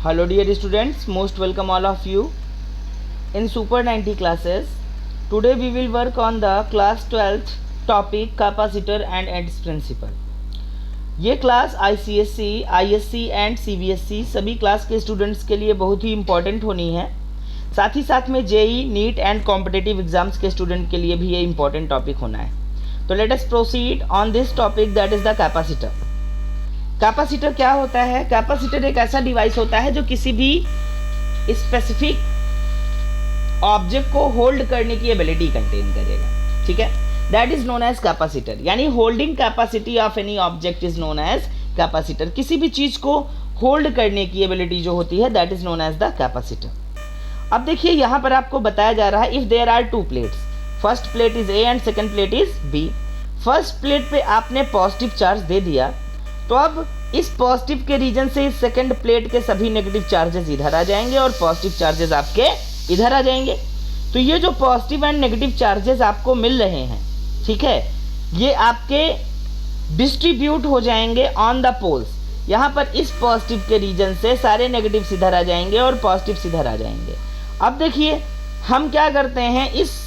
Hello dear students, most welcome all of you in Super 90 classes. Today we will work on the class 12th topic capacitor and its principle. ये class ICSE, ISC and CBSE सभी class के students के लिए बहुत ही important होनी है। साथ ही साथ में JEE, neat and competitive exams के स्टूडेंट के लिए भी ये इम्पॉर्टेंट टॉपिक होना है। तो let us proceed on this topic, that is the capacitor. Capacitor क्या होता है? कैपेसिटर एक ऐसा डिवाइस होता है जो किसी भी स्पेसिफिक ऑब्जेक्ट को होल्ड करने की एबिलिटी कंटेन करेगा, ठीक है। That is known as capacitor, यानी holding capacity of any object is known as capacitor. किसी भी चीज को होल्ड करने की एबिलिटी जो होती है that is known as the capacitor. अब देखिए यहाँ पर आपको बताया जा रहा है if there are two plates, first plate is A and second plate is B. First plate पे आपने पॉजिटिव चार्ज दे दिया, तो अब इस पॉजिटिव के रीजन से इस सेकंड प्लेट के सभी नेगेटिव चार्जेस इधर आ जाएंगे और पॉजिटिव चार्जेस आपके इधर आ जाएंगे। तो ये जो पॉजिटिव एंड नेगेटिव चार्जेस आपको मिल रहे हैं, ठीक है, ये आपके डिस्ट्रीब्यूट हो जाएंगे ऑन द पोल्स। यहाँ पर इस पॉजिटिव के रीजन से सारे नेगेटिव्स इधर आ जाएंगे और पॉजिटिव्स इधर आ जाएंगे। अब देखिए हम क्या करते हैं, इस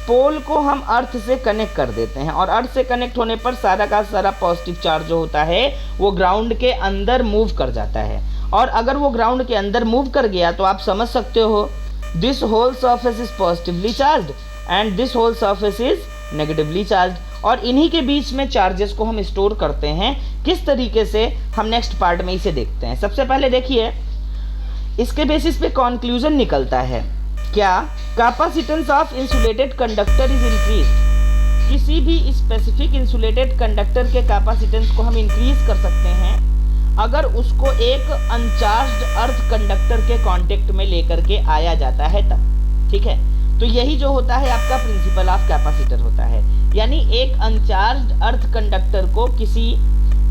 पोल को हम अर्थ से कनेक्ट कर देते हैं और अर्थ से कनेक्ट होने पर सारा का सारा पॉजिटिव चार्ज जो होता है वो ग्राउंड के अंदर मूव कर जाता है। और अगर वो ग्राउंड के अंदर मूव कर गया तो आप समझ सकते हो this whole surface is positively charged and this whole surface is negatively charged. और इन्हीं के बीच में चार्जेस को हम स्टोर करते हैं। किस तरीके से, हम नेक्स्ट पार्ट में इसे देखते हैं। सबसे पहले देखिए इसके बेसिस पे कंक्लूजन निकलता है क्या, capacitance of insulated conductor is increase. किसी भी स्पेसिफिक इंसुलेटेड कंडक्टर के कैपेसिटेंस को हम इंक्रीज कर सकते हैं अगर उसको एक अनचार्ज्ड अर्थ कंडक्टर के कांटेक्ट में लेकर के आया जाता है तब, ठीक है। तो यही जो होता है आपका प्रिंसिपल ऑफ कैपेसिटर होता है, यानी एक अनचार्ज्ड अर्थ कंडक्टर को किसी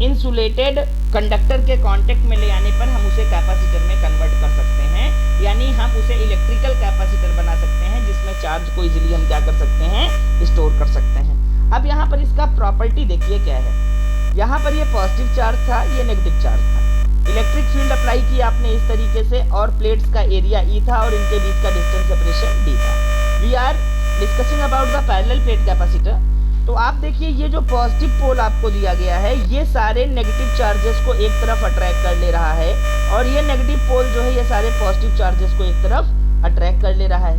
इंसुलेटेड कंडक्टर के कांटेक्ट में ले आने पर हम उसे कैपेसिटर में कन्वर्ट कर सकते हैं, यानी हम उसे इलेक्ट्रिकल कैपेसिटर बना सकते हैं जिसमें चार्ज को इजीली हम क्या कर सकते हैं, स्टोर कर सकते हैं। अब यहाँ पर इसका प्रॉपर्टी देखिए क्या है। यहाँ पर ये पॉजिटिव चार्ज था, ये नेगेटिव चार्ज था। इलेक्ट्रिक फील्ड अप्लाई की आपने इस तरीके से और प्लेट्स का एरिया ई था और इनके बीच का डिस्टेंस सेपरेशन डी था। We are discussing about the parallel plate capacitor. तो आप देखिए ये जो पॉजिटिव पोल आपको दिया गया है ये सारे नेगेटिव चार्जेस को एक तरफ अट्रैक्ट कर ले रहा है और ये नेगेटिव पोल जो है ये सारे पॉजिटिव चार्जेस को एक तरफ अट्रैक्ट कर ले रहा है।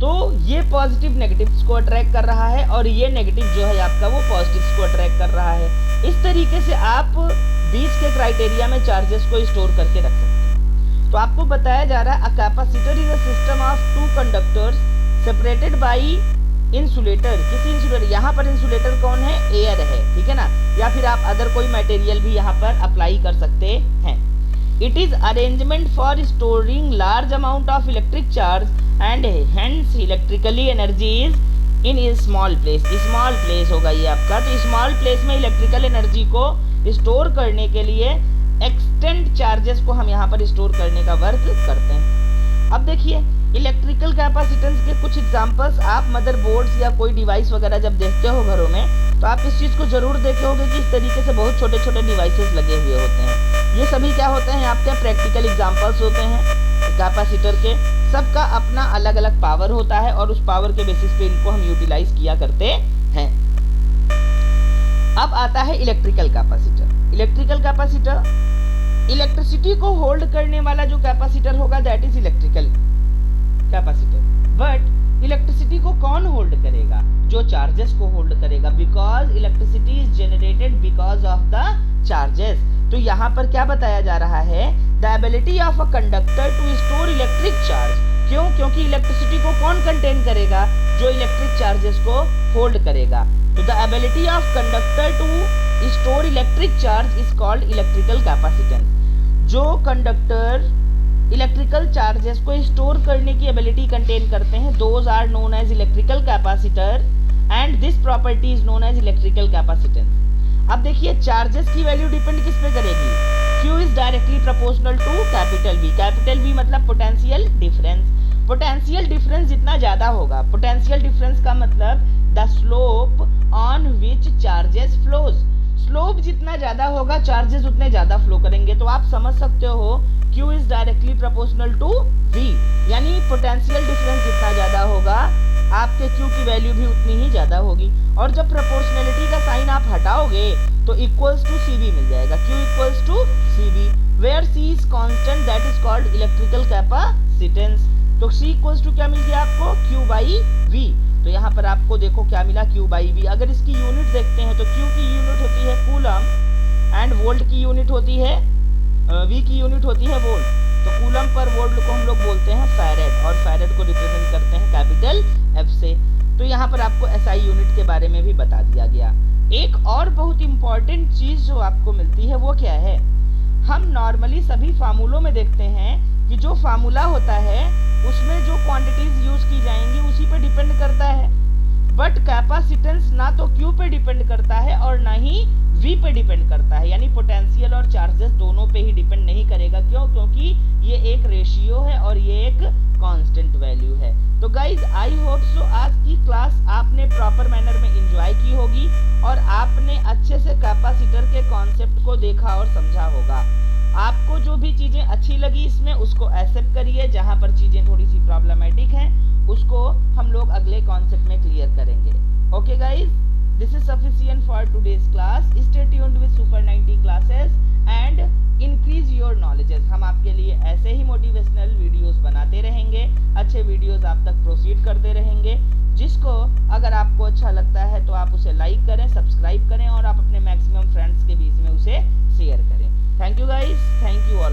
तो ये पॉजिटिव नेगेटिव्स को अट्रैक्ट कर रहा है और ये नेगेटिव जो है आपका वो पॉजिटिव्स को अट्रैक्ट कर रहा है। इस तरीके से आप बीच के क्राइटेरिया में चार्जेस को स्टोर करके रख सकते हैं। तो आपको बताया जा रहा है a capacitor is a system of two conductors separated by insulator. किसी इंसुलेटर, यहाँ पर इंसुलेटर कौन है, एयर है, ठीक है ना, या फिर आप अदर कोई मटेरियल भी यहाँ पर अप्लाई कर सकते हैं। It is arrangement for storing large amount of electric charge and hence electrically energy is in A small place. Small place होगा ये आपका, तो स्मॉल प्लेस में इलेक्ट्रिकल एनर्जी को स्टोर करने के लिए एक्सटेंड चार्जेस को हम यहाँ पर स्टोर करने का वर्क करते हैं। अब देखिए इलेक्ट्रिकल कैपेसिटेंस के कुछ एग्जांपल्स आप मदरबोर्ड्स या कोई डिवाइस वगैरह जब देखते हो घरों में तो आप इस चीज़ को जरूर देखे होगे कि इस तरीके से बहुत छोटे छोटे डिवाइसेस लगे हुए होते हैं। ये सभी क्या होते हैं, आपके प्रैक्टिकल एग्जांपल्स होते हैं कैपेसिटर के। सबका अपना अलग अलग पावर होता है और उस पावर के बेसिस पे इनको हम यूटिलाइज किया करते हैं। अब आता है electrical capacitor. Electrical capacitor electricity को होल्ड करने वाला जो कैपेसिटर होगा that is electrical capacitor. But electricity को कौन होल्ड करेगा, जो चार्जेस को होल्ड करेगा, because electricity is generated because of the charges. तो यहाँ पर क्या बताया जा रहा है, the ability of a conductor to store electric charge. क्यों? क्योंकि इलेक्ट्रिसिटी को कौन कंटेन करेगा, जो इलेक्ट्रिक चार्जेस को होल्ड करेगा। तो the ability of conductor to store electric charge is called electrical capacitance. जो कंडक्टर इलेक्ट्रिकल चार्जेस को स्टोर करने की एबिलिटी कंटेन करते हैं those are known as electrical capacitor and this property is known as electrical capacitance. अब देखिए charges की value depend किस पे करेगी, Q is directly proportional to capital V। Capital V मतलब पोटेंशियल डिफरेंस। पोटेंशियल डिफरेंस जितना ज्यादा होगा, पोटेंशियल डिफरेंस का मतलब the slope on which charges flows. Slope जितना ज्यादा होगा चार्जेस उतने ज्यादा फ्लो करेंगे। तो तो आप समझ सकते हो Q is directly proportional to V, यानी पोटेंशियल डिफरेंस जितना ज़्यादा होगा आपके Q की वैल्यू भी उतनी ही ज़्यादा होगी। और जब प्रोपोर्शनलिटी का साइन आप हटाओगे तो इक्वल्स टू CV मिल जाएगा, Q equals to CV, where C is constant that is called electrical capacitance. तो C इक्वल्स टू क्या मिल गया आपको, Q बाई V। तो यहाँ पर आपको देखो क्या मिला, Q बाई V। अगर इसकी यूनिट देखते हैं तो Q की यूनिट होती है कूलम एंड वोल्ट की यूनिट होती है V की यूनिट होती है वोल्ट। तो कूलम पर वोल्ट को हम लोग बोलते हैं फैरेड, और फैरेड को रिप्रेजेंट करते हैं कैपिटल F से। तो यहाँ पर आपको SI यूनिट के बारे में भी बता दिया गया। एक और बहुत इंपॉर्टेंट चीज़ जो आपको मिलती है वो क्या है, हम नॉर्मली सभी फार्मूलों में देखते हैं कि जो फार्मूला होता है उसमें जो क्वांटिटीज यूज की जाएंगी उसी पे डिपेंड करता है, बट कैपेसिटेंस ना तो Q पे डिपेंड करता है और ना ही V पे डिपेंड करता है, यानी पोटेंशियल और चार्जेस दोनों पे ही डिपेंड नहीं करेगा। क्यों? क्योंकि ये एक रेशियो है और ये एक कांस्टेंट वैल्यू है। तो गाइज आई होप सो आज की क्लास आपने प्रॉपर मैनर में एंजॉय की होगी और आपने अच्छे से कैपेसिटर के कॉन्सेप्ट को देखा और समझा होगा। आपको जो भी चीज़ें अच्छी लगी इसमें उसको एक्सेप्ट करिए, जहाँ पर चीज़ें थोड़ी सी प्रॉब्लमेटिक हैं उसको हम लोग अगले कॉन्सेप्ट में क्लियर करेंगे। Okay guys, this is sufficient for today's class. Stay tuned with Super 90 classes and increase your knowledges. हम आपके लिए ऐसे ही मोटिवेशनल वीडियोस बनाते रहेंगे, अच्छे वीडियोस आप तक प्रोसीड करते रहेंगे। जिसको अगर आपको अच्छा लगता है तो आप उसे लाइक करें, सब्सक्राइब करें और आप अपने मैक्सिमम फ्रेंड्स के बीच में उसे शेयर करें। Thank you guys, thank you all.